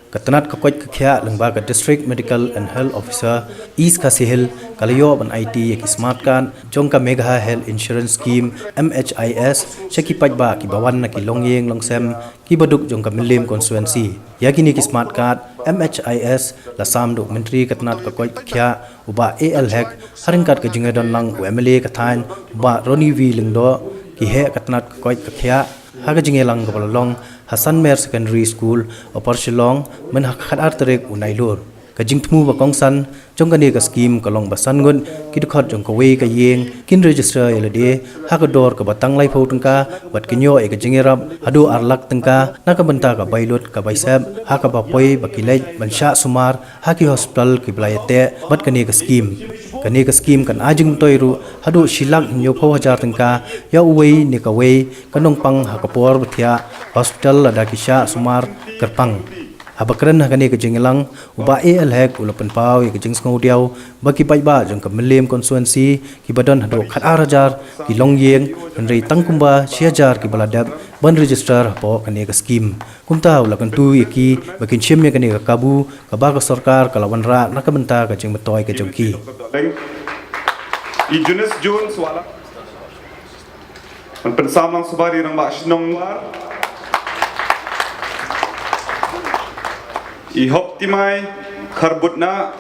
Ketenat kekoit kekhia lembaga District Medical and Health Officer East Kasihil kalayo ban IT yaki smart kan jongka Megha Health Insurance Scheme MHIS shaki pajba ki bawan na ki longyeng longsem ki baduk jongka milim constituency yakini ki smart card MHIS la samduk menteri ketenat kekoit kekhia uba AL hack haringkat ke jingadon lang UMLA kathain uba Roni V lingdo ki he ketenat kekoit kekhia haga jingelang kabalong Hasan Mer Secondary School opor Shillong men hakhat arterek unailur kajing thmu ba kongsan jongkani ka scheme kalong basan gun kidkhot jong kawe ka yeng kin register yelade hagador ka batang lai phau tangka wat kinyo e ka jingerap adu arlak tangka naka banta ka bailut ka baisab haka ba poi bakilai bansha sumar haki hospital ki blayate bat kani ka scheme kan ajing toiru hadu shilak nyo phau hajar tangka ya uwei ni ka wei kanong pang hakapor bathia hospital ada kisha sumar kerpang Habakran hakani ke jingelang uba AL hack ulapan pau ke jing ngodiau bagi paiba jong ke melim constituency ki badan hado khat arajar ki longyeng henry tangkumba siajar ki baladab ban register po kani ke scheme kumta ulakan tu yaki bakin chimnya kani ke kabu ka ba ka sarkar kalawan ra nakabenta ke jing metoy ke jongki I Junis Jun swala an pensamlang subari rang ba shnong war I optimai kharbutna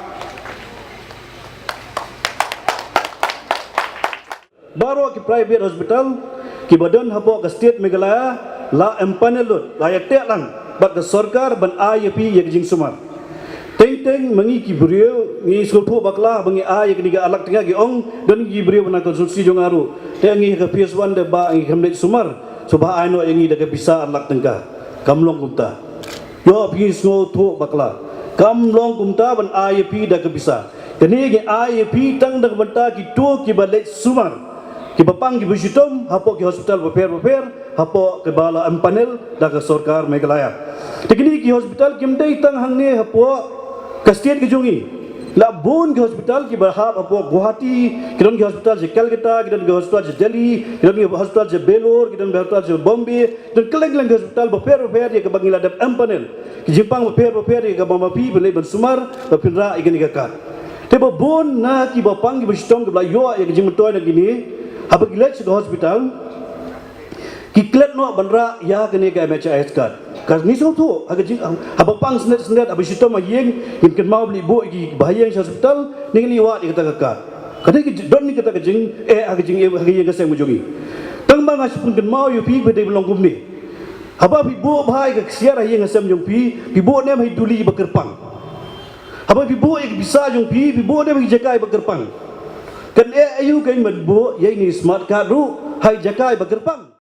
baru ke private hospital ki badan hapo ke state Meghalaya la empanelut la yatek lang bak ke sarkar ban IAP yak jing sumar teng mengi ki brio ngi sulpu bakla bangi a yak diga alak tengah gi ong dan gi brio bana konsulsi jong aru te ngi ke PS1 de ba ngi khamlet sumar soba aino ngi daga bisa alak tengka kamlong kumta yo pis ngo thu bakla kamlong kumta ban IAP daga bisa kani gi IAP tang daga banta ki tu ki balek sumar ki bapang ki busitom hapo ki hospital beper hapo ke bala empanel daga sarkar Meghalaya tekni ki hospital kimdai tang hangne hapo kastet ki jungi la bon ki hospital ki berhab hapo Guwahati kidon ki hospital je Calcutta kidon ki hospital je Delhi kidon ki hospital je Belur kidon ki hospital je Bombay dan keleng-keleng hospital beper ye ke bangila dap empanel ki jipang beper ye ke bamapi bele ban sumar bapinra igani ka tebo bon na ki bapang ki bistom ke yo ye ke jimtoy na gini habagilek ke hospital ki klet no banra ya kene ka MHIS card kas ni so tu aga jing habapang snet abistom ma yeng kin mau beli bo ki bahayang hospital ning liwa di kata ka kade ki don ni kata ka jing aga jing aga yeng ka sem mujongi tang bang asipun kin mau yu pi bede belong gumni haba bi bo bahai ka siara yeng sem jong pi bo ne mai duli bakerpang haba bi bo ek bisa jong pi bo ne mai jakai bakerpang kan ayu kain man bo ye ni smart card ru hai jakai bakerpang